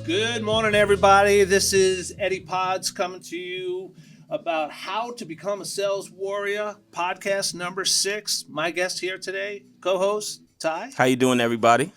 Good morning, everybody. This is Eddie Pods coming to you about how to become a sales warrior, podcast number 6. My guest here today, co-host Ty. How you doing, everybody?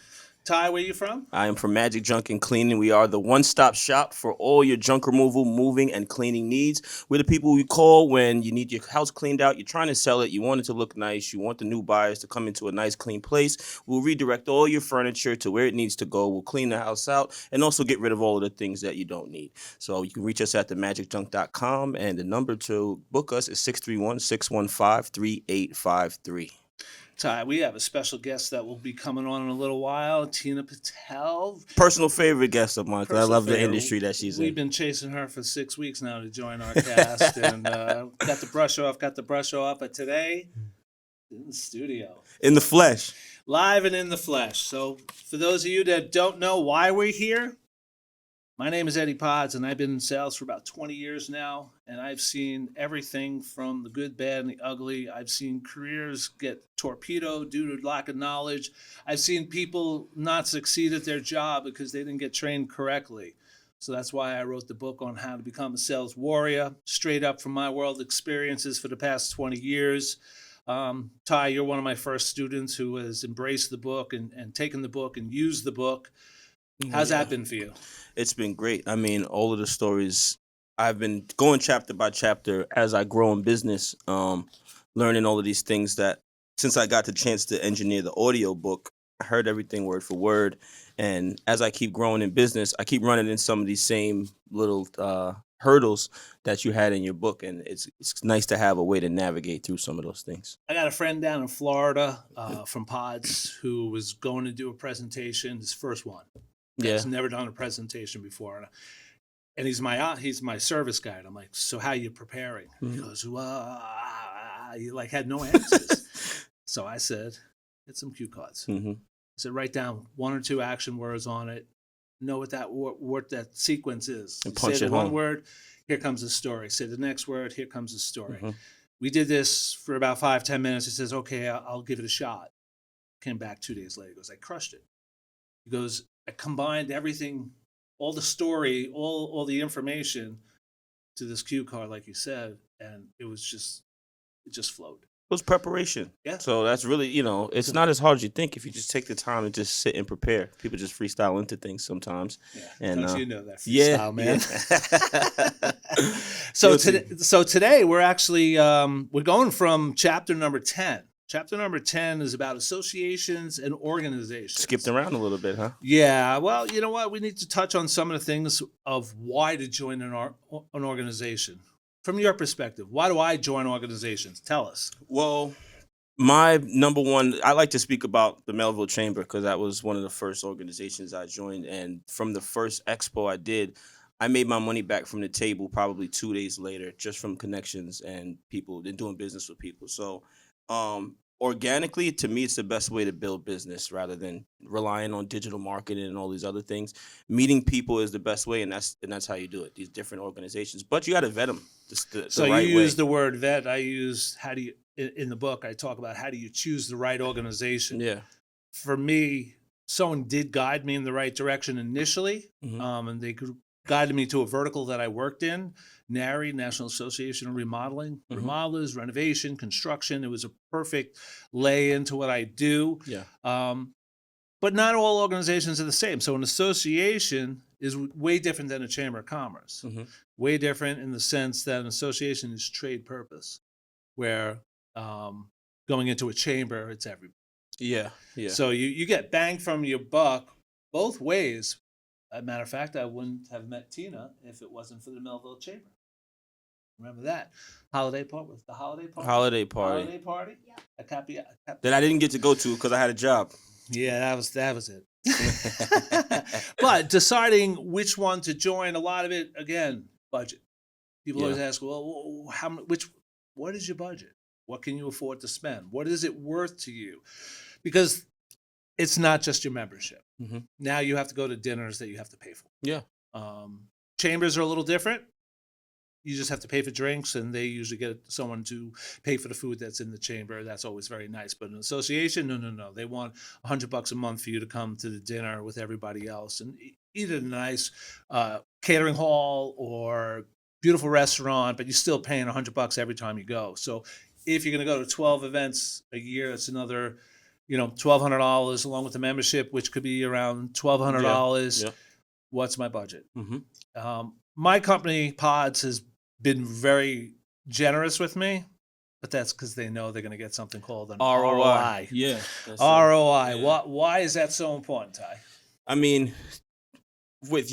Ty, where you from? I am from Magic Junk and Cleaning. We are the one-stop shop for all your junk removal, moving, and cleaning needs. We're the people you call when you need your house cleaned out, you're trying to sell it, you want it to look nice, you want the new buyers to come into a nice, clean place. We'll redirect all your furniture to where it needs to go. We'll clean the house out and also get rid of all of the things that you don't need. So you can reach us at themagicjunk.com, and the number to book us is 631-615-3853. Ty, we have a special guest that will be coming on in a little while, Tina Patel. Personal favorite guest of mine, because I love the industry that she's in. We've been chasing her for 6 weeks now to join our cast, and got the brush off, but today, in the studio. In the flesh. Live and in the flesh. So for those of you that don't know why we're here, my name is Eddie Pods, and I've been in sales for about 20 years now, and I've seen everything from the good, bad, and the ugly. I've seen careers get torpedoed due to lack of knowledge. I've seen people not succeed at their job because they didn't get trained correctly. So that's why I wrote the book on how to become a sales warrior, straight up from my world experiences for the past 20 years. Ty, you're one of my first students who has embraced the book and taken the book and used the book. How's that been for you? It's been great. I mean, all of the stories, I've been going chapter by chapter as I grow in business, learning all of these things that since I got the chance to engineer the audio book, I heard everything word for word. And as I keep growing in business, I keep running in some of these same little hurdles that you had in your book. And it's nice to have a way to navigate through some of those things. I got a friend down in Florida from Pods who was going to do a presentation, his first one. Yeah. He's never done a presentation before. And he's my service guy. And I'm like, so how are you preparing? Mm-hmm. He goes, he like had no answers. So I said, get some cue cards. Mm-hmm. I said, write down 1 or 2 action words on it. Know what that sequence is. And punch say it the one home. word, here comes the story. Say the next word, here comes the story. Mm-hmm. We did this for about 5-10 minutes. He says, okay, I'll give it a shot. Came back 2 days later. He goes, I crushed it. He goes, I combined everything, all the story, all the information to this cue card, like you said, and it just flowed. It was preparation. Yeah. So that's really, it's not as hard as you think if you just take the time and just sit and prepare. People just freestyle into things sometimes. Yeah. And, don't you know that freestyle, man? Yeah. So today we're actually we're going from chapter number 10. Chapter number 10 is about associations and organizations. Skipped around a little bit, huh? Yeah. Well, you know what? We need to touch on some of the things of why to join an organization. From your perspective, why do I join organizations? Tell us. Well, my number one, I like to speak about the Melville Chamber because that was one of the first organizations I joined. And from the first expo I did, I made my money back from the table probably 2 days later, just from connections and people and doing business with people. So organically, to me, it's the best way to build business rather than relying on digital marketing and all these other things. Meeting people is the best way, and that's how you do it. These different organizations, but you got to vet them. So you use the word vet. I use in the book. I talk about how do you choose the right organization. Yeah. For me, someone did guide me in the right direction initially, and they guided me to a vertical that I worked in. NARI, National Association of Remodeling, remodelers, renovation, construction. It was a perfect lay into what I do. Yeah. But not all organizations are the same. So an association is way different than a chamber of commerce. Mm-hmm. Way different in the sense that an association is trade purpose, where going into a chamber, it's everybody. Yeah. Yeah. So you get bang from your buck both ways. As a matter of fact, I wouldn't have met Tina if it wasn't for the Melville Chamber. Remember that holiday party? Was the holiday party? Holiday party. Holiday party. Yeah. That I didn't get to go to because I had a job. Yeah, that was it. But deciding which one to join, a lot of it again, budget. People always ask, well, what is your budget? What can you afford to spend? What is it worth to you? Because it's not just your membership. Mm-hmm. Now you have to go to dinners that you have to pay for. Yeah. Chambers are a little different. You just have to pay for drinks, and they usually get someone to pay for the food that's in the chamber. That's always very nice. But an association, no. They want $100 a month for you to come to the dinner with everybody else. And, eat at a nice catering hall or beautiful restaurant, but you're still paying $100 every time you go. So if you're going to go to 12 events a year, it's another, $1,200 along with the membership, which could be around $1,200. Yeah. What's my budget? Mm-hmm. My company, Pods, has been very generous with me, but that's because they know they're going to get something called an ROI. Yeah. ROI. Yeah. Why is that so important, Ty? I mean, with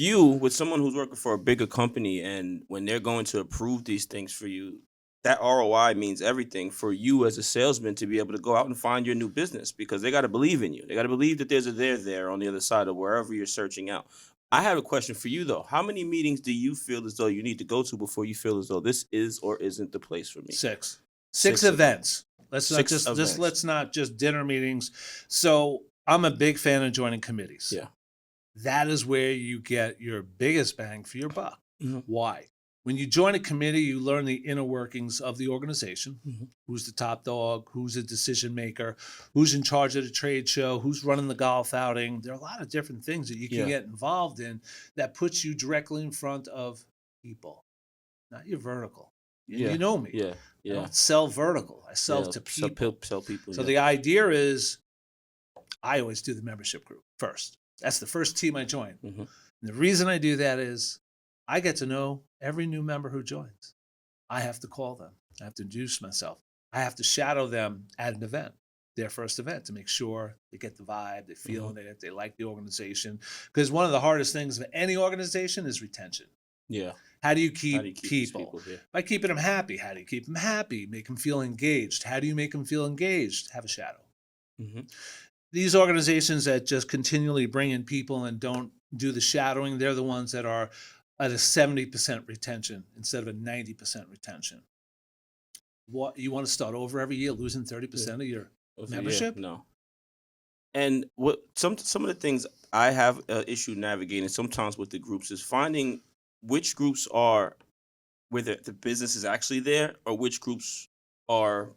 someone who's working for a bigger company, and when they're going to approve these things for you, that ROI means everything for you as a salesman to be able to go out and find your new business, because they got to believe in you. They got to believe that there's a there on the other side of wherever you're searching out. I have a question for you though. How many meetings do you feel as though you need to go to before you feel as though this is or isn't the place for me? Six events. Let's not just dinner meetings. So I'm a big fan of joining committees. Yeah. That is where you get your biggest bang for your buck. Mm-hmm. Why? When you join a committee, you learn the inner workings of the organization. Mm-hmm. Who's the top dog? Who's a decision maker? Who's in charge of the trade show? Who's running the golf outing? There are a lot of different things that you can get involved in that puts you directly in front of people, not your vertical. You know me. Yeah. I don't sell vertical. I sell to people. Sell people. So the idea is I always do the membership group first. That's the first team I join. Mm-hmm. And the reason I do that is I get to know every new member who joins. I have to call them. I have to introduce myself. I have to shadow them at an event, their first event, to make sure they get the vibe, they feel it, they like the organization. Because one of the hardest things of any organization is retention. Yeah. How do you keep people? Yeah. By keeping them happy. How do you keep them happy? Make them feel engaged. How do you make them feel engaged? Have a shadow. Mm-hmm. These organizations that just continually bring in people and don't do the shadowing, they're the ones that are at a 70% retention instead of a 90% retention. What, you want to start over every year losing 30% of your membership? No. And what some of the things I have an issue navigating sometimes with the groups is finding which groups are where the business is actually there, or which groups are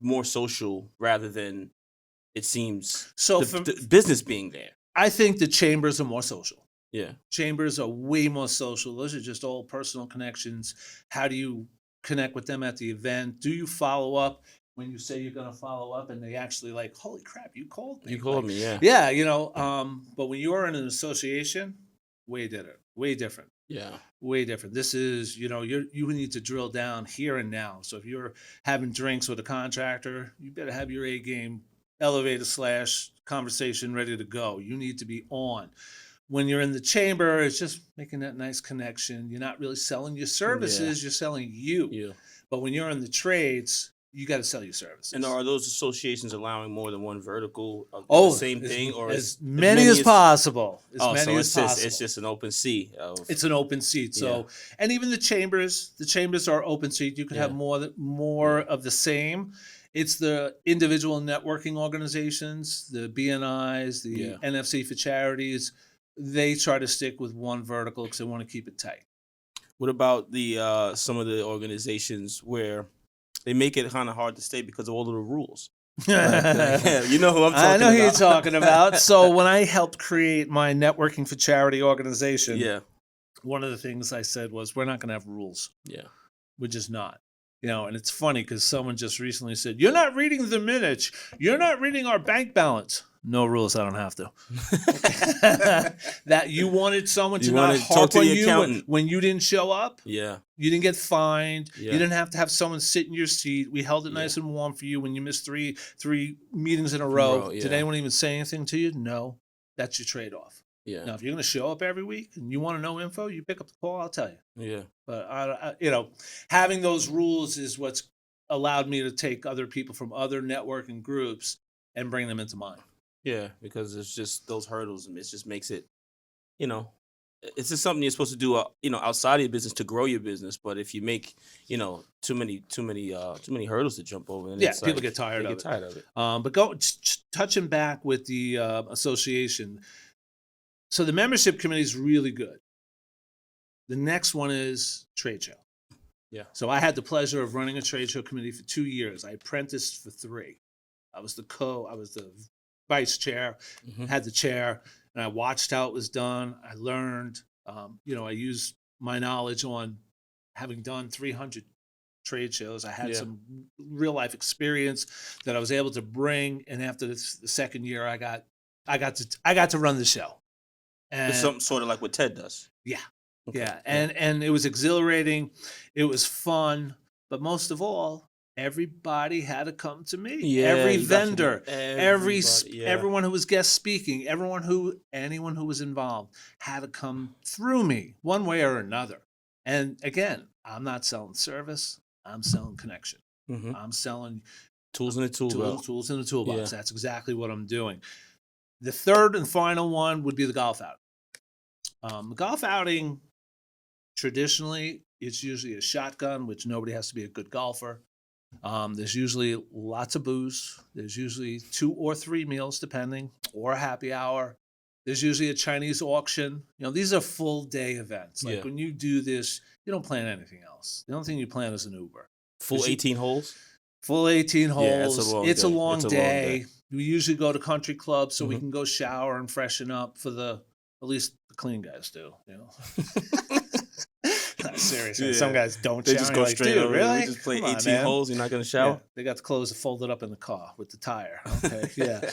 more social rather than it seems the business being there. I think the chambers are more social. Yeah. Chambers are way more social. Those are just all personal connections. How do you connect with them at the event? Do you follow up when you say you're going to follow up and they actually like, holy crap, you called me. You called me, yeah. Yeah, but when you're in an association, way different. Yeah. Way different. This is, you need to drill down here and now. So if you're having drinks with a contractor, you better have your A game elevator / conversation ready to go. You need to be on. When you're in the chamber, it's just making that nice connection. You're not really selling your services, you're selling you. Yeah. But when you're in the trades, you got to sell your services. And are those associations allowing more than one vertical of the same thing, or as many as possible? It's just an open seat. It's an open seat. So, and even the chambers are open seat. You could have more of the same. It's the individual networking organizations, the BNIs, the NFC for charities. They try to stick with one vertical because they want to keep it tight. What about the some of the organizations where they make it kind of hard to stay because of all of the rules? You know who I'm talking about. I know who you're talking about. So when I helped create my Networking for Charity organization, one of the things I said was, we're not going to have rules. Yeah. We're just not. And it's funny because someone just recently said, you're not reading the minutes. You're not reading our bank balance. No rules. I don't have to. That you wanted someone to not harp on you when you didn't show up. Yeah. You didn't get fined. Yeah. You didn't have to have someone sit in your seat. We held it nice and warm for you when you missed three meetings in a row. Did anyone even say anything to you? No. That's your trade-off. Yeah. Now, if you're going to show up every week and you want to know info, you pick up the call. I'll tell you. Yeah. But having those rules is what's allowed me to take other people from other networking groups and bring them into mine. Yeah, because it's just those hurdles, and it just makes it, it's just something you're supposed to do, outside of your business to grow your business. But if you make, too many hurdles to jump over, then people get tired of it. But touching back with the association. So the membership committee is really good. The next one is trade show. Yeah. So I had the pleasure of running a trade show committee for 2 years. I apprenticed for 3. I was the vice chair, had the chair, and I watched how it was done. I learned, I used my knowledge on having done 300 trade shows. I had Yeah. some real life experience that I was able to bring, and after the second year, I got to run the show. And It's something sort of like what Ted does. yeah, Okay. yeah, and it was exhilarating. It was fun, but most of all, everybody had to come to me. Yeah, Every you got your- vendor, everybody, yeah. everyone who was guest speaking, anyone who was involved had to come through me one way or another. And again, I'm not selling service. I'm selling connection. Mhm. I'm selling Tools in the tool belt. tools in the toolbox. Yeah. That's exactly what I'm doing. The third and final one would be the golf outing. The golf outing, traditionally, it's usually a shotgun, which nobody has to be a good golfer. There's usually lots of booze. There's usually 2 or 3 meals, depending, or a happy hour. There's usually a Chinese auction. These are full day events. Like Yeah. when you do this, you don't plan anything else. The only thing you plan is an Uber. Full 18 holes. Full 18 holes. Yeah, it's a long it's a day. long It's a long day. day. We usually go to country clubs so we Mhm. can go shower and freshen up at least the clean guys do. Seriously, Yeah. some guys don't They shower. just You're go like, straight "Dude, over. really? We just play Come on, 18 man." holes. You're not gonna Yeah, shower. they got the clothes folded up in the car with the tire. Okay, yeah.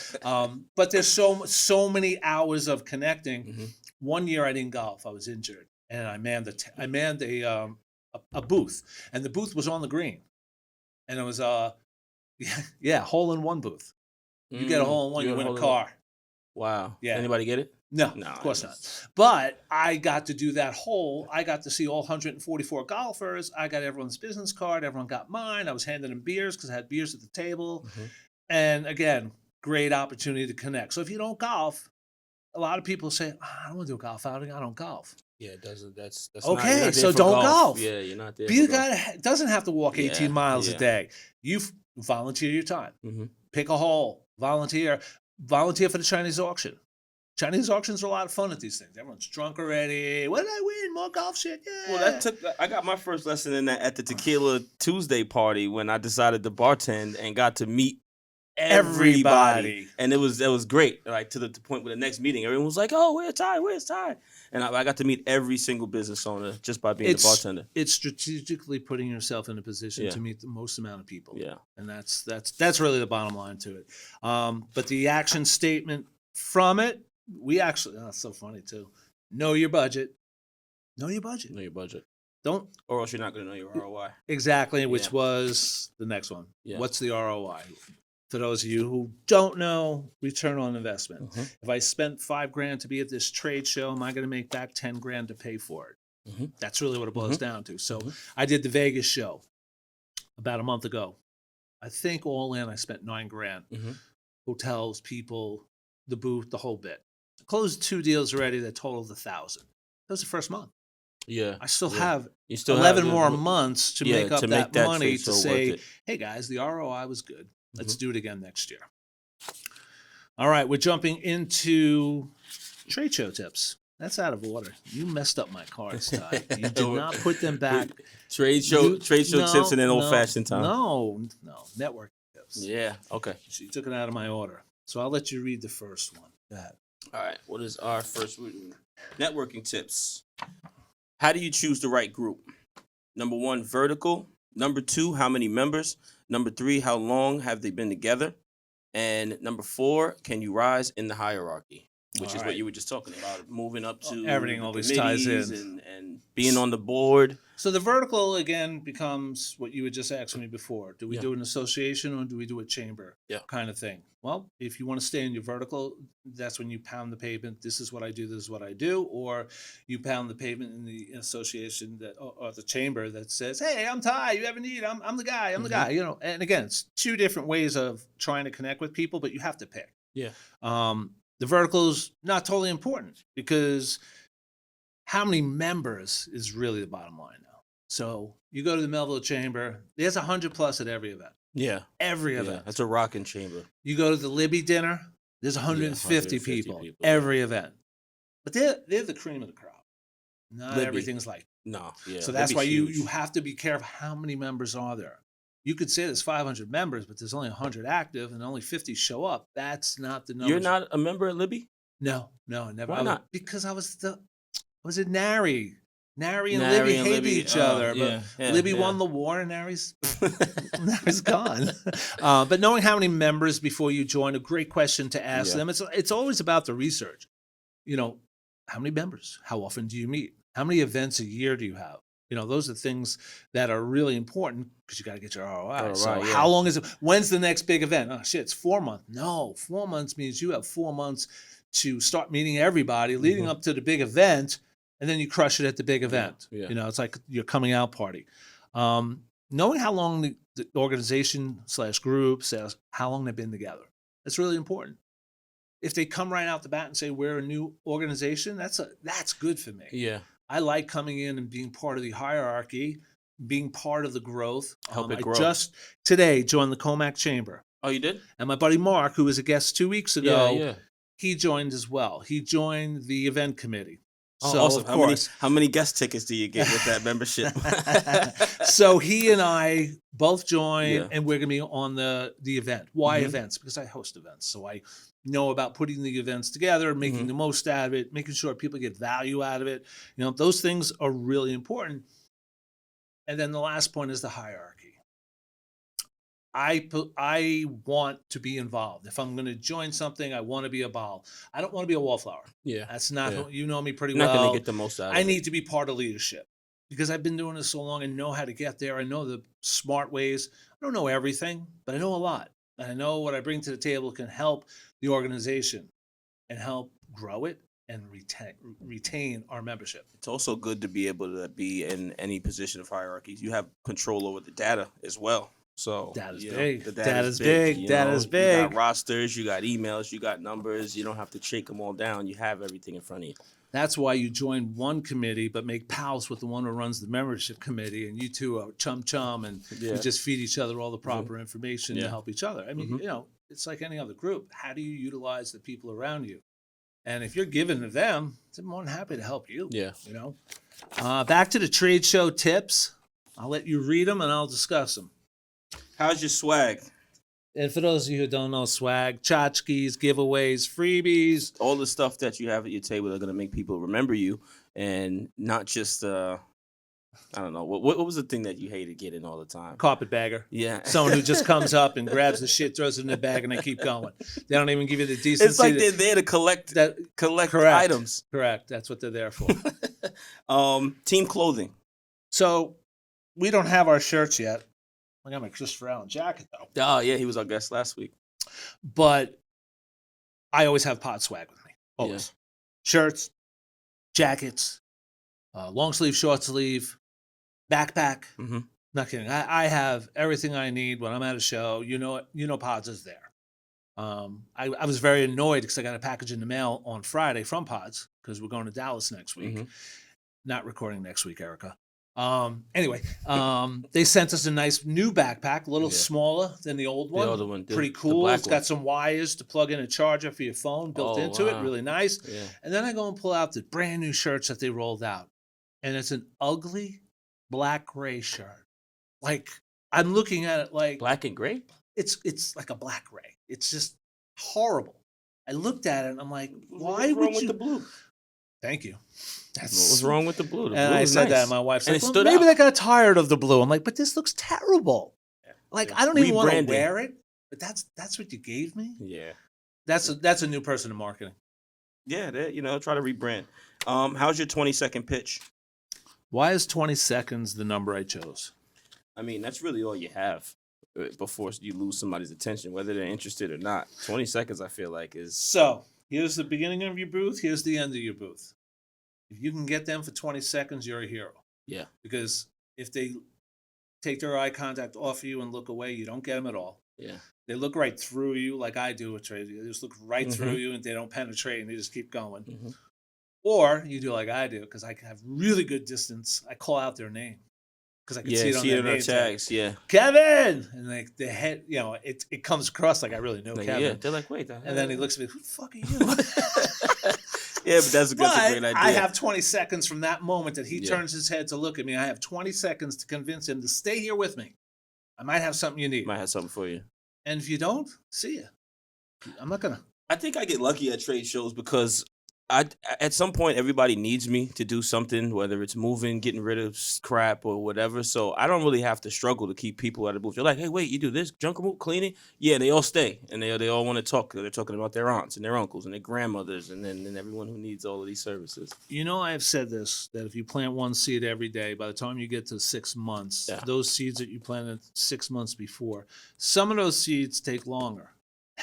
But there's so many hours of connecting. Mhm. One year I didn't golf. I was injured, and I manned a booth, and the booth was on the green, and it was hole in one booth. You get a hole in one, you got a win a hole in car. Wow. Yeah. Anybody get it? No, No, of course it not. was- But I got to do that hole. I got to see all 144 golfers. I got everyone's business card. Everyone got mine. I was handing them beers because I had beers at the table. Mhm. And again, great opportunity to connect. So if you don't golf, a lot of people say, I don't want to do a golf outing. I don't golf. Yeah, it doesn't. That's Okay, not, you're not there so for don't golf. Yeah, you're not there. Be the for golf. guy that doesn't have to walk 18 Yeah, miles a yeah. day. You volunteer your time. Mhm. Pick a hole. Volunteer for the Chinese auction. Chinese auctions are a lot of fun at these things. Everyone's drunk already. What did I win? More golf shit? Yeah. Well, I got my first lesson in that at the Tequila Tuesday party when I decided to bartend and got to meet everybody. And it was great. Like to the point where the next meeting, everyone was like, "Oh, where's Ty? Where's Ty?" And I got to meet every single business owner just by being the bartender. It's strategically putting yourself in a position Yeah. to meet the most amount of people. Yeah. And that's really the bottom line to it. But the action statement from it, that's so funny too. Know your budget. Know your budget. Know your budget, Don't or else you're not going to know your ROI. exactly, which Yeah. was the next one. Yeah. What's the ROI? For those of you who don't know, return on investment. Mhm. If I spent $5,000 to be at this trade show, am I going to make back $10,000 to pay for it? Mhm. That's really what it boils down to. So Mhm. I did the Vegas show about a month ago. I think all in, I spent $9,000. Mhm. Hotels, people, the booth, the whole bit. I closed 2 deals already that totaled 1,000. That was the first month. Yeah. I still Yeah. have You still 11 have more months to make up to that make that money trade to show worth say, it. hey guys, the ROI was good. Let's Mhm. do it again next year. All right, we're jumping into trade show tips. That's out of order. You messed up my cards, Ty. You did not put them back. Trade show tips and then No, old fashioned time. No, network tips. Yeah. Okay. So you took it out of my order. So I'll let you read the first one. Go ahead. All right. What is our first networking tips? How do you choose the right group? Number 1, vertical. Number 2, how many members? Number 3, how long have they been together? And number 4, can you rise in the hierarchy? Which All is right. what you were just talking about, moving up to Everything the always ties in. committees and being on the board. So the vertical again becomes what you were just asking me before. Do we Yeah. do an association or do we do a chamber? Yeah. Kind of thing. Well, if you want to stay in your vertical, that's when you pound the pavement. This is what I do. This is what I do. Or you pound the pavement in the association or the chamber that says, "Hey, I'm Ty. You ever need? I'm the guy. I'm the guy." And again, it's 2 different ways of trying to connect with people, but you have to pick. Yeah. The vertical is not totally important because how many members is really the bottom line now. So you go to the Melville Chamber, there's 100 plus at every event. Yeah. Every Yeah. event. That's a rocking chamber. You go to the Libby dinner, there's 150 people, 150 people, every event. But they're the cream of the crop. Not Libby. everything's like. No. Yeah. So that's Libby's why you huge. have to be careful how many members are there. You could say there's 500 members, but there's only 100 active and only 50 show up. That's not the number. You're not a member at Libby? No, no, never. Why not? Because was it Nary? Nary and Nary Libby and hated Libby, each other, but yeah, yeah, Libby yeah. won the war, and Nary's Nary's gone. But knowing how many members before you join, a great question to ask Yeah. them. It's always about the research. You know, how many members? How often do you meet? How many events a year do you have? Those are things that are really important because you got to get your ROI. So ROI, how yeah. long is it? When's the next big event? Oh shit, it's 4 months. No, 4 months means you have 4 months to start meeting everybody leading Mhm. up to the big event, and then you crush it at the big event. yeah. It's like your coming out party. Knowing how long the organization / group says how long they've been together, that's really important. If they come right out the bat and say we're a new organization, that's good for me. Yeah. I like coming in and being part of the hierarchy, being part of the growth. Help it I grow. just today joined the Comac Chamber, Oh, you did? and my buddy Mark, who was a guest 2 weeks Yeah, ago, yeah. he joined as well. He joined the event committee. Oh, So awesome. of course, How many guest tickets do you get with that membership? so he and I both joined, Yeah. and we're gonna be on the event. Why Mhm. events? Because I host events, so I know about putting the events together, making Mhm. the most out of it, making sure people get value out of it. Those things are really important. And then the last point is the hierarchy. I want to be involved. If I'm going to join something, I want to be involved. I don't want to be a wallflower. Yeah. That's not Yeah. you know me pretty You're not well. going to get the most out of I it. need to be part of leadership because I've been doing this so long and know how to get there. I know the smart ways. I don't know everything, but I know a lot. And I know what I bring to the table can help the organization and help grow it and retain our membership. It's also good to be able to be in any position of hierarchy. You have control over the data as well. So Data's you know, big. the Data's big. you Data's know, You got big. rosters, you got emails, you got numbers. You don't have to shake them all down. You have everything in front of you. That's why you join one committee, but make pals with the one who runs the membership committee, and you two are chum, and Yeah. you just feed each other all the proper information to Yeah. help each other. I mean, it's like any other group. How do you utilize the people around you? And if you're giving to them, they're more than happy to help you. Yeah. Back to the trade show tips. I'll let you read them and I'll discuss them. How's your swag? And for those of you who don't know, swag, tchotchkes, giveaways, freebies. All the stuff that you have at your table are going to make people remember you, and not just I don't know what was the thing that you hated getting all the time. Carpetbagger. Yeah. Someone who just comes up and grabs the shit, throws it in the bag, and they keep going. They don't even give you the decency. It's like they're there to collect correct. items. Correct. That's what they're there for. Team clothing. So we don't have our shirts yet. I got my Christopher Allen jacket though. Oh yeah, he was our guest last week. But I always have pod swag with me. Always. Shirts, jackets, long sleeve, short sleeve, backpack. Mm-hmm. Not kidding. I have everything I need when I'm at a show. Pods is there. I was very annoyed because I got a package in the mail on Friday from Pods because we're going to Dallas next week. Mm-hmm. Not recording next week, Erica. Anyway, they sent us a nice new backpack, a little smaller than the old one. The other one, pretty cool. It's got some wires to plug in a charger for your phone built into it. Really nice. Yeah. And then I go and pull out the brand new shirts that they rolled out, and it's an ugly black gray shirt. Like I'm looking at it like black and gray. It's like a black gray. It's just horrible. I looked at it and I'm like, why What's would wrong you? with the blue? Thank you. What was wrong with the blue? The and blue I was said nice. that, and my wife's And like, it well, stood maybe out. they got tired of the blue. I'm like, but this looks terrible. Like I don't even want to Rebranding. wear it. But that's what you gave me. Yeah. That's a new person in marketing. Yeah, try to rebrand. How's your 20-second pitch? Why is 20 seconds the number I chose? I mean, that's really all you have before you lose somebody's attention, whether they're interested or not. 20 seconds, I feel like, is... So here's the beginning of your booth. Here's the end of your booth. If you can get them for 20 seconds, you're a hero. Yeah. Because if they take their eye contact off of you and look away, you don't get them at all. Yeah. They look right through you like I do with trade. They just look right through you and they don't penetrate and they just keep going. Mm-hmm. Or you do like I do because I have really good distance. I call out their name because I can see it on their name tags. Yeah. Kevin! And like the head, it comes across like I really know Like, Kevin. yeah, they're like, wait. And then he looks at me, who the fuck are you? Yeah, but that's a great idea. I have 20 seconds from that moment that he Yeah. turns his head to look at me. I have 20 seconds to convince him to stay here with me. I might have something you need. Might have something for you. And if you don't, see ya. I'm not gonna I think I get lucky at trade shows because I at some point everybody needs me to do something, whether it's moving, getting rid of crap or whatever. So I don't really have to struggle to keep people at a booth. They're like, hey, wait, you do this junk removal, cleaning? Yeah, they all stay and they all want to talk. They're talking about their aunts and their uncles and their grandmothers and everyone who needs all of these services. You know, I've said this, that if you plant one seed every day, by the time you get to 6 months, Yeah. those seeds that you planted 6 months before, some of those seeds take longer.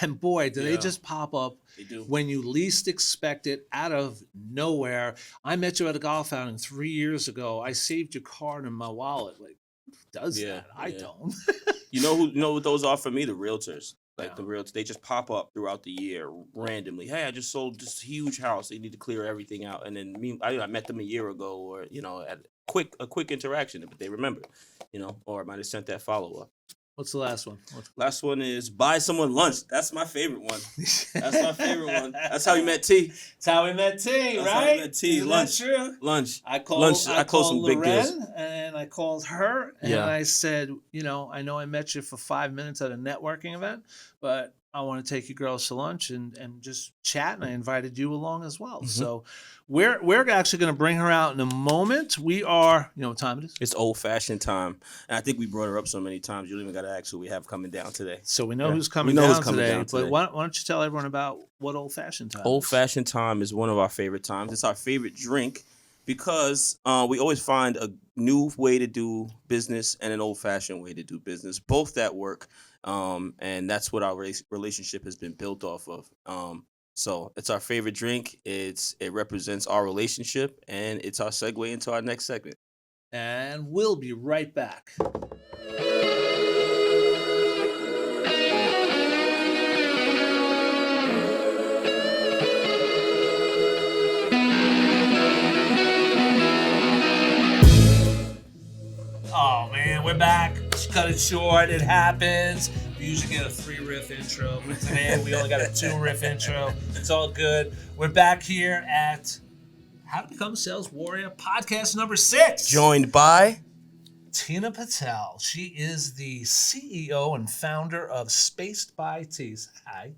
And boy, do they Yeah. just pop up They do. when you least expect it, out of nowhere. I met you at a golf outing 3 years ago. I saved your card in my wallet. Like, who does Yeah, that? I yeah. don't. You know what those are for me? The realtors. Like Yeah. the realtors, they just pop up throughout the year randomly. Hey, I just sold this huge house. They need to clear everything out. And then I met them a year ago, or at a quick interaction, but they remember, or I might have sent that follow up. What's the last one? Last one is buy someone lunch. That's my favorite one. That's my favorite one. That's how we met T. That's how we met T, That's how right? we met T. Isn't Lunch. that true? Lunch. I called, Lunch. I I closed called some big deals. Loren, and I called her, and Yeah. I said, I know I met you for 5 minutes at a networking event, but I want to take you girls to lunch and just chat, and I invited you along as well. Mhm. So we're actually going to bring her out in a moment. We are, you know what time it is? It's old fashioned time, and I think we brought her up so many times. You don't even got to ask who we have coming down today. So we know Yeah. who's coming, We know down, who's coming today, down today. But why don't you tell everyone about what old fashioned time Old is? fashioned time is one of our favorite times. It's our favorite drink because we always find a new way to do business and an old fashioned way to do business, both that work. And that's what our relationship has been built off of. So it's our favorite drink. It represents our relationship, and it's our segue into our next segment. And we'll be right back. Oh man, we're back. Just cut it short. It happens. We usually get a 3-riff intro, but today we only got a 2-riff intro. It's all good. We're back here at How to Become a Sales Warrior podcast number 6. Joined by Tina Patel. She is the CEO and founder of Spaced by Tees. Hi.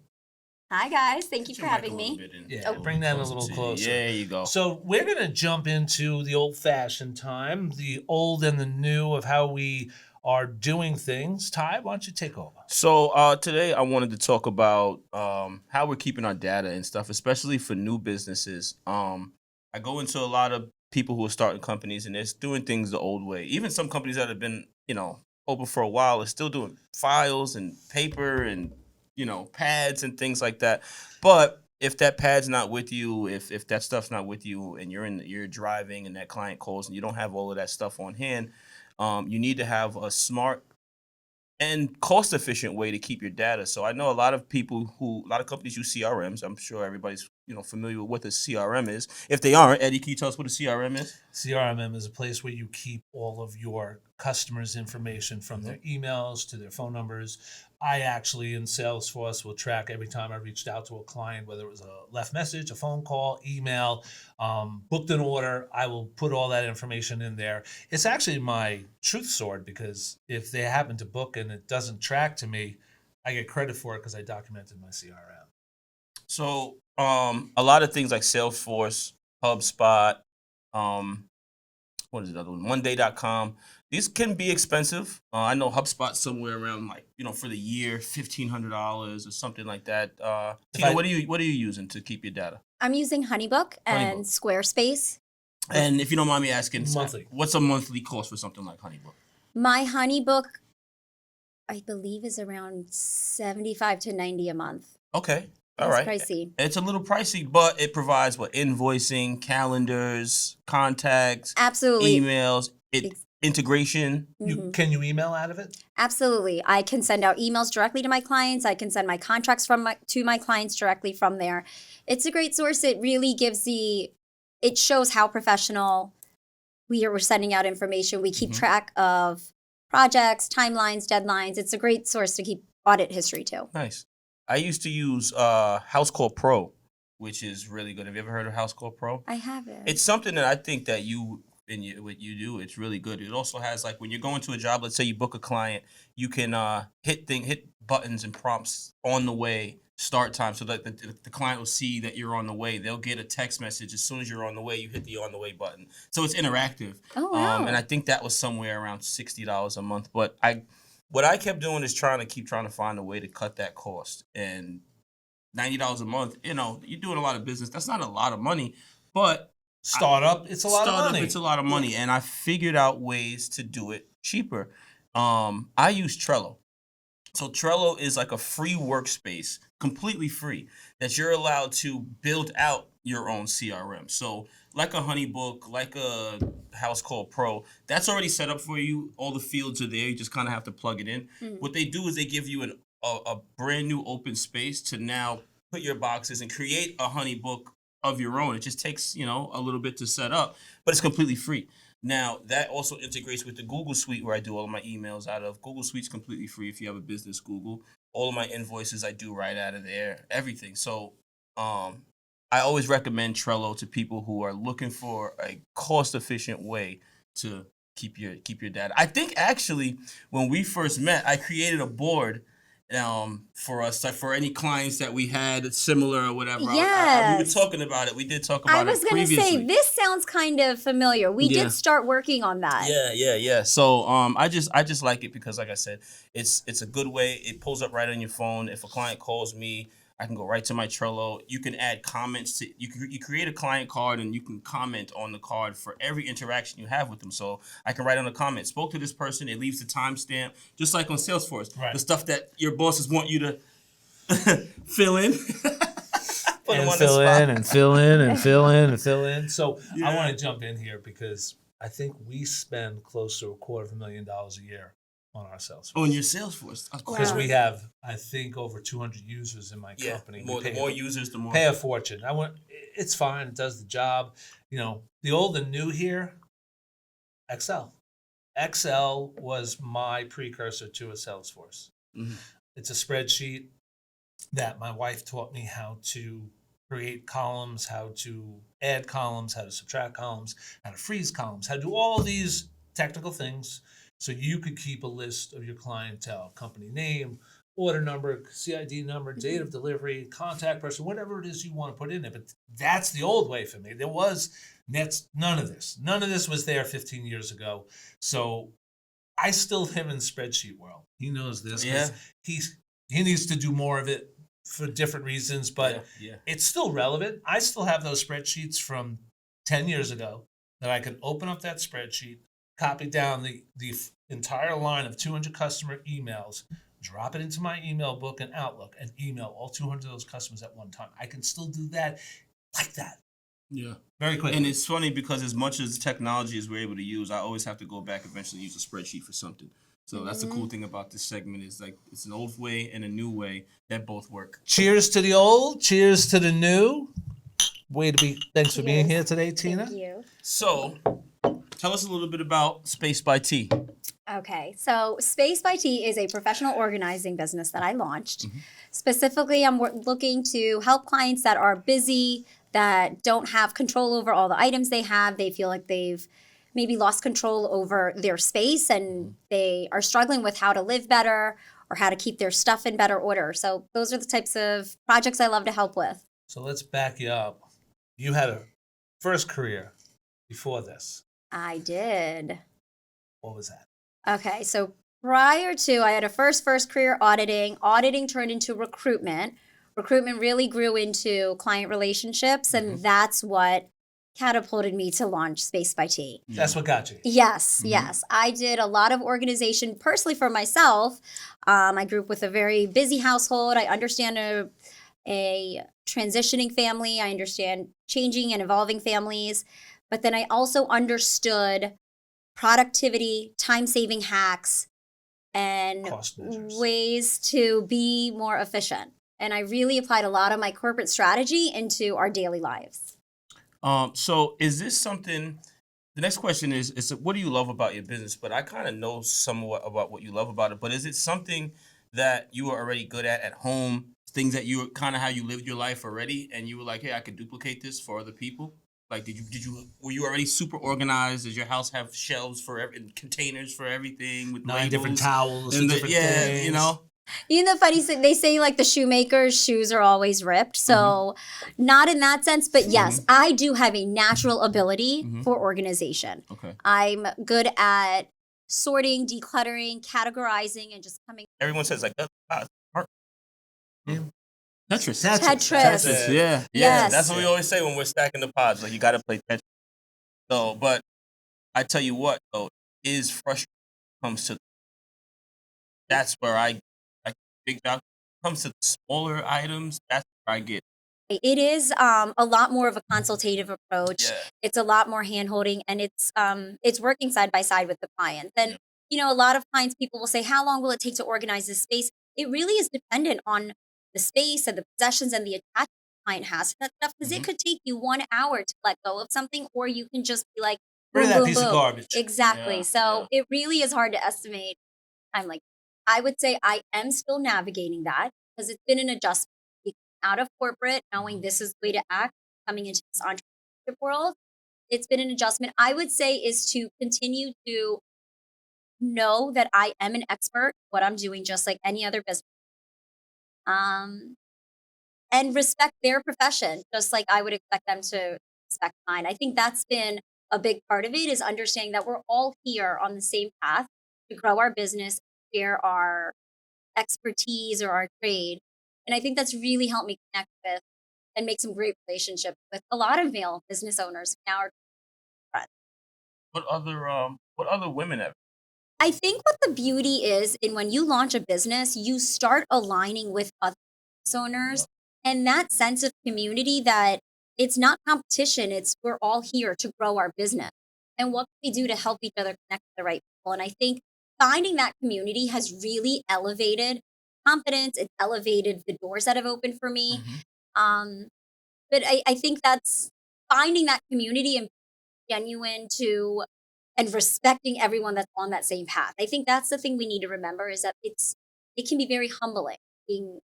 Hi guys, thank you for having me. Yeah, bring that a little closer. There you go. So we're going to jump into the old-fashioned time, the old and the new of how we are doing things. Ty, why don't you take over? So today I wanted to talk about how we're keeping our data and stuff, especially for new businesses. I go into a lot of people who are starting companies and they're doing things the old way. Even some companies that have been, open for a while are still doing files and paper and, pads and things like that. But if that pad's not with you, if that stuff's not with you and you're driving and that client calls and you don't have all of that stuff on hand, you need to have a smart and cost-efficient way to keep your data. So I know a lot of companies use CRMs. I'm sure everybody's familiar with what a CRM is. If they aren't, Eddie, can you tell us what a CRM is? CRM is a place where you keep all of your customers' information from their emails to their phone numbers. I actually, in Salesforce, will track every time I reached out to a client, whether it was a left message, a phone call, email, booked an order. I will put all that information in there. It's actually my truth sword because if they happen to book and it doesn't track to me, I get credit for it because I documented my CRM. So a lot of things like Salesforce, HubSpot, what is the other one? Monday.com. These can be expensive. I know HubSpot's somewhere around for the year, $1,500 or something like that. Tina, what are you using to keep your data? I'm using Honeybook and Squarespace. And if you don't mind me asking, Monthly. What's a monthly cost for something like Honeybook? My Honeybook, I believe, is around $75 to $90 a month. Okay. All It's right. pricey. It's a little pricey, but it provides invoicing, calendars, contacts, Absolutely. emails, integration. Can you email out of it? Absolutely. I can send out emails directly to my clients. I can send my contracts to my clients directly from there. It's a great source. It really it shows how professional we're sending out information. We keep track of projects, timelines, deadlines. It's a great source to keep audit history too. Nice. I used to use House Call Pro, which is really good. Have you ever heard of House Call Pro? I haven't. It's something that I think that in what you do. It's really good. It also has, like, when you're going to a job, let's say you book a client, you can hit buttons and prompts on the way, start time, so that the client will see that you're on the way. They'll get a text message as soon as you're on the way. You hit the on the way button, so it's interactive. Oh, wow. And I think that was somewhere around $60 a month. But what I kept doing is trying to find a way to cut that cost. And $90 a month, you're doing a lot of business. That's not a lot of money, but Startup, it's a lot of money. It's a lot of money, and I figured out ways to do it cheaper. I use Trello. So Trello is like a free workspace, completely free, that you're allowed to build out your own CRM. So like a HoneyBook, like a House Call Pro, that's already set up for you. All the fields are there. You just kind of have to plug it in. What they do is they give you a brand new open space to now put your boxes and create a HoneyBook of your own. It just takes, a little bit to set up, but it's completely free. Now, that also integrates with the Google Suite, where I do all of my emails out of. Google Suite's completely free if you have a business Google. All of my invoices I do right out of there, everything. So I always recommend Trello to people who are looking for a cost-efficient way to keep your data. I think, actually, when we first met, I created a board for us, like, for any clients that we had similar or whatever. Yes. We were talking about it. We did talk about it I was going to previously. say, this sounds kind of familiar. We Yeah. did start working on that. Yeah. So I just like it because, like I said, it's a good way. It pulls up right on your phone. If a client calls me, I can go right to my Trello. You can add comments to you create a client card, and you can comment on the card for every interaction you have with them. So I can write on a comment, spoke to this person, it leaves the timestamp, just like on Salesforce. Right. The stuff that your bosses want you to fill in. Put them on the fill spot. in and fill in and fill in and fill in. So I Yeah. want to jump in here because I think we spend close to $250,000 a year on our Salesforce. Oh, in your Salesforce. Of course. Because Wow. we have, I think, over 200 users in my Yeah. company. The more users, the more. Pay a fortune. It's fine. It does the job. The old and new here, Excel. Excel was my precursor to a Salesforce. Mhm. It's a spreadsheet that my wife taught me how to create columns, how to add columns, how to subtract columns, how to freeze columns, how to do all these technical things so you could keep a list of your clientele, company name, order number, CID number, date of delivery, contact person, whatever it is you want to put in there. But that's the old way for me. There was none of this. None of this was there 15 years ago. So I still live in spreadsheet world. He knows this. 'Cause he needs to do more of it for different reasons, but yeah. it's still relevant. I still have those spreadsheets from 10 years ago that I can open up that spreadsheet, copy down the entire line of 200 customer emails, drop it into my email book and Outlook, and email all 200 of those customers at one time. I can still do that like that. Yeah. Very quick. And it's funny because as much as technology as we're able to use, I always have to go back eventually use a spreadsheet for something. So that's the cool thing about this segment is, like, it's an old way and a new way that both work. Cheers to the old. Cheers to the new. Thanks for being here today, Tina. Thank you. So tell us a little bit about Space by T. Okay, so Space by T is a professional organizing business that I launched. Specifically, I'm looking to help clients that are busy, that don't have control over all the items they have. They feel like they've maybe lost control over their space, and they are struggling with how to live better or how to keep their stuff in better order. So those are the types of projects I love to help with. So let's back you up. You had a first career before this. I did. What was that? Okay, so prior to, I had a first career auditing. Auditing turned into recruitment. Recruitment really grew into client relationships, and that's what catapulted me to launch Space by T. That's what got you. Yes. I did a lot of organization personally for myself. I grew up with a very busy household. I understand a transitioning family. I understand changing and evolving families. But then I also understood productivity, time-saving hacks, and Cost measures. ways to be more efficient. And I really applied a lot of my corporate strategy into our daily lives. So is this something, the next question is what do you love about your business? But I kind of know somewhat about what you love about it, but is it something that you are already good at home, things that you kind of how you lived your life already, and you were like, hey, I could duplicate this for other people? Like, were you already super organized? Does your house have shelves for containers for everything with 9 different labels towels and and different things. you know? You know, the funny thing, they say like the shoemaker's shoes are always ripped. So, not in that sense, but yes, I do have a natural ability for organization. Okay. I'm good at sorting, decluttering, categorizing, and just coming. Everyone says like art. Yeah. Tetris. Tetris. Yeah. Yes. That's what we always say when we're stacking the pods. Like, you got to play Tetris. So, but I tell you what, though, is frustrating when it comes to that's where I like big dog comes to the smaller items. That's where I get. It is a lot more of a consultative approach. Yeah. It's a lot more hand holding, and it's working side by side with the clients. And Yeah. you know, a lot of clients, people will say, "How long will it take to organize this space?" It really is dependent on the space and the possessions and the attachment the client has to that stuff. Because it could take you 1 hour to let go of something, or you can just be like, Rid of boom, that boom, piece of boom. garbage. Exactly. Yeah, So it really is hard to estimate time. Like, I would say I am still navigating that because it's been an adjustment out of corporate, knowing this is the way to act, coming into this entrepreneurship world. It's been an adjustment. I would say is to continue to know that I am an expert, what I'm doing, just like any other business. Um, and respect their profession, just like I would expect them to respect mine. I think that's been a big part of it is understanding that we're all here on the same path to grow our business, share our expertise or our trade. And I think that's really helped me connect with and make some great relationships with a lot of male business owners now are friends. What other women have? I think what the beauty is in when you launch a business, you start aligning with other business owners and that sense of community that it's not competition, it's we're all here to grow our business. And what can we do to help each other connect with the right people? And I think finding that community has really elevated confidence, it's elevated the doors that have opened for me. Um, but I think that's finding that community and genuine to and respecting everyone that's on that same path. I think that's the thing we need to remember is that it can be very humbling being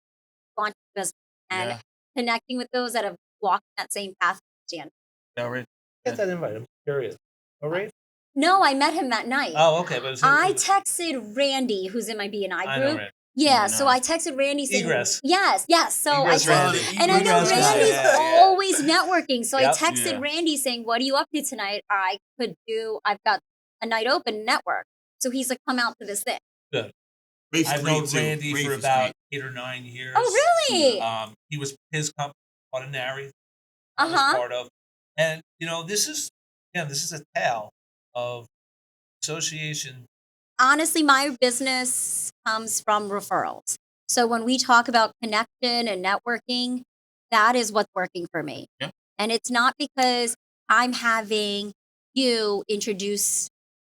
launching a business and Yeah. connecting with those that have walked that same path. Stand. Yeah, right. Get that invite. I'm curious. Oh, Rafe? No, I met him that night. Oh, okay. But I texted Randy, who's in my BNI I know group. Randy. Yeah, so I texted Randy saying, Egress. yes. So Egress I texted, Randy. and I know Egress guy, Randy's yeah. always networking. So Yep. I texted Randy saying, what are you up to tonight? I've got a night open network. So he's like, come out to this thing. Good. Rafe's I've great, known too. Randy Rafe for is about great. 8 or 9 years. Oh, really? He was his company, Ordinary. I was Uh-huh. part of. And this is a tale of association. Honestly, my business comes from referrals. So when we talk about connection and networking, that is what's working for me. Yeah. And it's not because I'm having you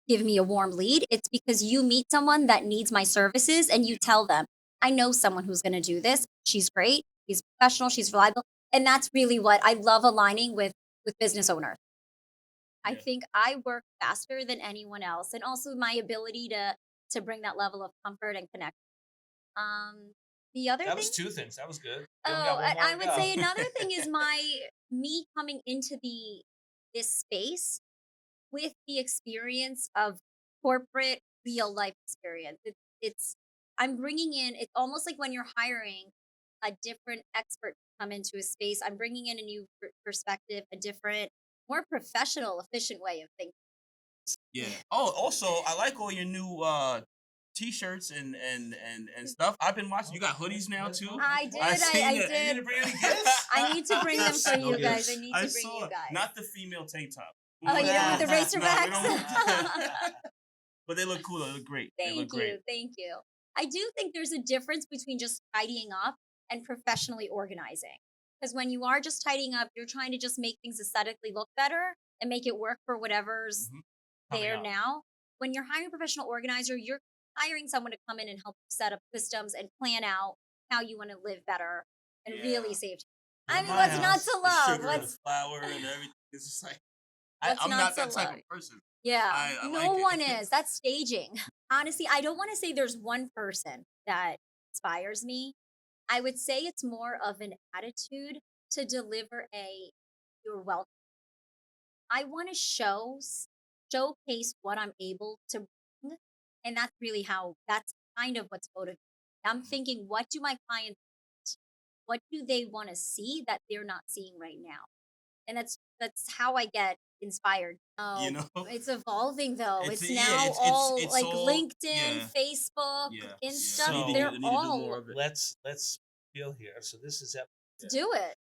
give me a warm lead. It's because you meet someone that needs my services and you tell them, I know someone who's going to do this. She's great. She's professional. She's reliable. And that's really what I love aligning with business owners. I Yeah. think I work faster than anyone else, and also my ability to bring that level of comfort and connect. The other That thing, was 2 things. That was good. You oh, only got one and more I to would go. say another thing is me coming into this space with the experience of corporate real life experience. It's I'm bringing in. It's almost like when you're hiring a different expert to come into a space. I'm bringing in a new perspective, a different, more professional, efficient way of thinking. Yeah. Oh, also, I like all your new t-shirts and stuff. I've been watching. You got hoodies now too. I did. seen I it. You did. didn't bring any gifts? I need to bring them for No you guys. gifts. I need I to bring saw you it. guys. Not the female tank top. Oh, you don't want the No, we Razorbacks? don't. But they look cool. They look great. They look Thank great. you. Thank you. I do think there's a difference between just tidying up and professionally organizing. Because when you are just tidying up, you're trying to just make things aesthetically look better and make it work for whatever's Coming there up. now. When you're hiring a professional organizer, you're hiring someone to come in and help you set up systems and plan out how you want to live better and really Yeah. save. Yeah, I mean, my what's not house, to the love? sugar, the flour, and everything. It's just like What's I'm not not to that type love? of person. Yeah, I no like one it. is. That's staging. Honestly, I don't want to say there's one person that inspires me. I would say it's more of an attitude to deliver a you're welcome. I want to showcase what I'm able to bring. And that's kind of what's motivating. I'm thinking, what do my clients, what do they want to see that they're not seeing right now? And that's how I get inspired. You Oh, know, it's evolving though. it's It's yeah, now it's all it's like all LinkedIn, yeah, Facebook, yeah. Insta. I need to So get, They're I need to do more all of it. let's feel here. So this is Yeah. do it.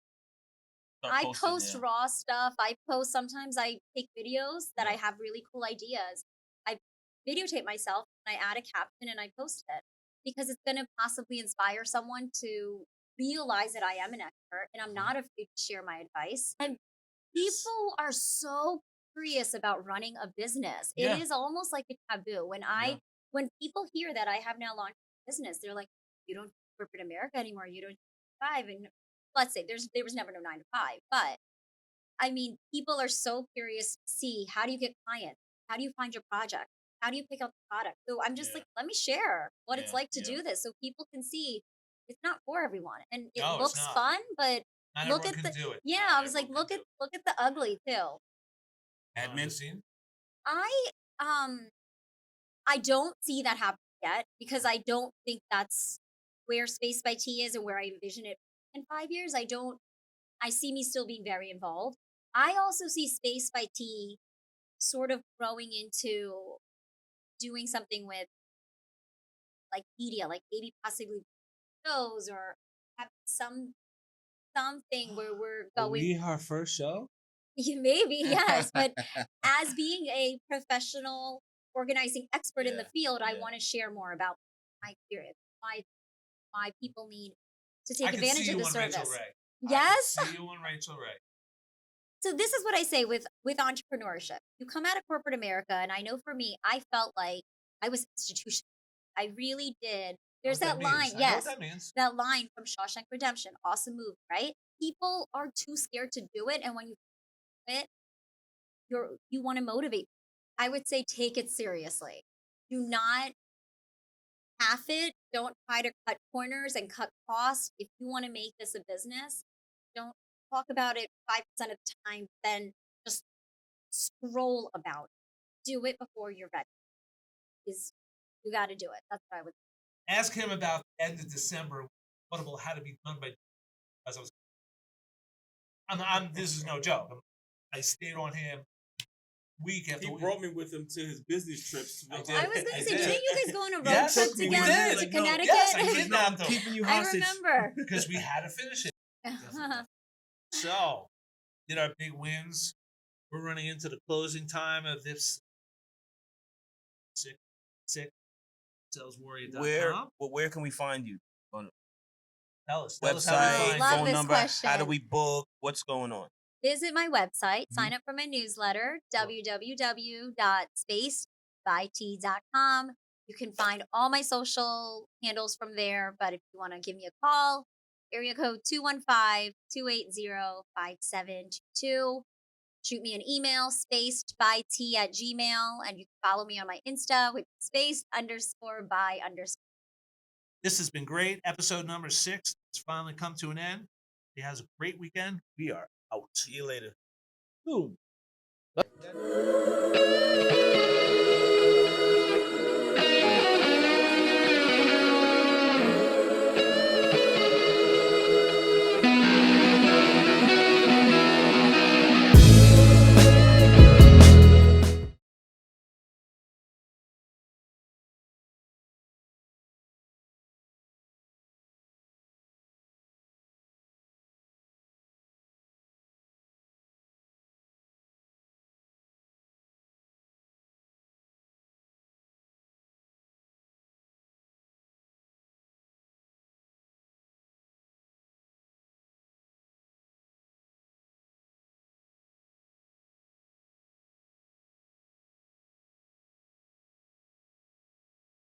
Start I posting, post yeah. raw stuff. Sometimes I take videos that I Yeah. have really cool ideas. I videotape myself and I add a caption and I post it because it's going to possibly inspire someone to realize that I am an expert and I'm not afraid to share my advice. And people are so curious about running a business. It Yeah. is almost like a taboo. Yeah. When people hear that I have now launched a business, they're like, "You don't do corporate America anymore. You don't do 5." And let's say there was never no 9 to 5, but I mean, people are so curious to see, how do you get clients? How do you find your project? How do you pick out the product? So I'm just Yeah. like, let me share what it's Yeah, like to yeah. do this so people can see it's not for everyone. And it No, it's looks not. fun, but Not look everyone at can the do it. yeah, Not I was like, everyone can do it. look at the ugly too. Admin. Scene? I um I don't see that happen yet because I don't think that's where Space by T is and where I envision it in 5 years. I see me still being very involved. I also see Space by T sort of growing into doing something with like media, like maybe possibly shows or have something where we're Are going. we our first show? Maybe, yes, but as being a professional organizing expert in the Yeah, field, I yeah. want to share more about my experience, why people need to I take can advantage see of you the on Rachel service. Ray. Yes. I can see you on Rachel Ray. So this is what I say with entrepreneurship. You come out of corporate America, and I know for me, I felt like I was institutional. I really did. There's that line, I know what yes, that means. that line from Shawshank Redemption. Awesome movie, right? People are too scared to do it, and when you do it, you want to motivate. I would say take it seriously. Do not half it. Don't try to cut corners and cut costs. If you want to make this a business, don't talk about it 5% of the time, then just scroll about it. Do it before you're ready. Is You got to do it. That's what I would. Ask him about the end of December. Audible had to be done by. As I was, this is no joke. I stayed on him week after He week. brought me with him to his business trips. I did. I was going I to say, did. didn't you guys go on a road Yes, trip we together did. to Like, no, Connecticut? yes, I kidnapped him. Keeping you I hostage. remember. Because we had to finish it. So, did our big wins. We're running into the closing time of this six saleswarrior.com. Where can we find you? On Tell us how we website, find Love you. phone this number. How do question. we book? What's going on? Visit my website, Mm-hmm. sign up for my newsletter, www.spacebyt.com. You can find all my social handles from there, but if you want to give me a call, area code 215-280-5722. Shoot me an email, spacedbyt@gmail, and you can follow me on my Insta with spaced_by_. This has been great. Episode number 6 has finally come to an end. He has a great weekend. We are out. See you later. Boom.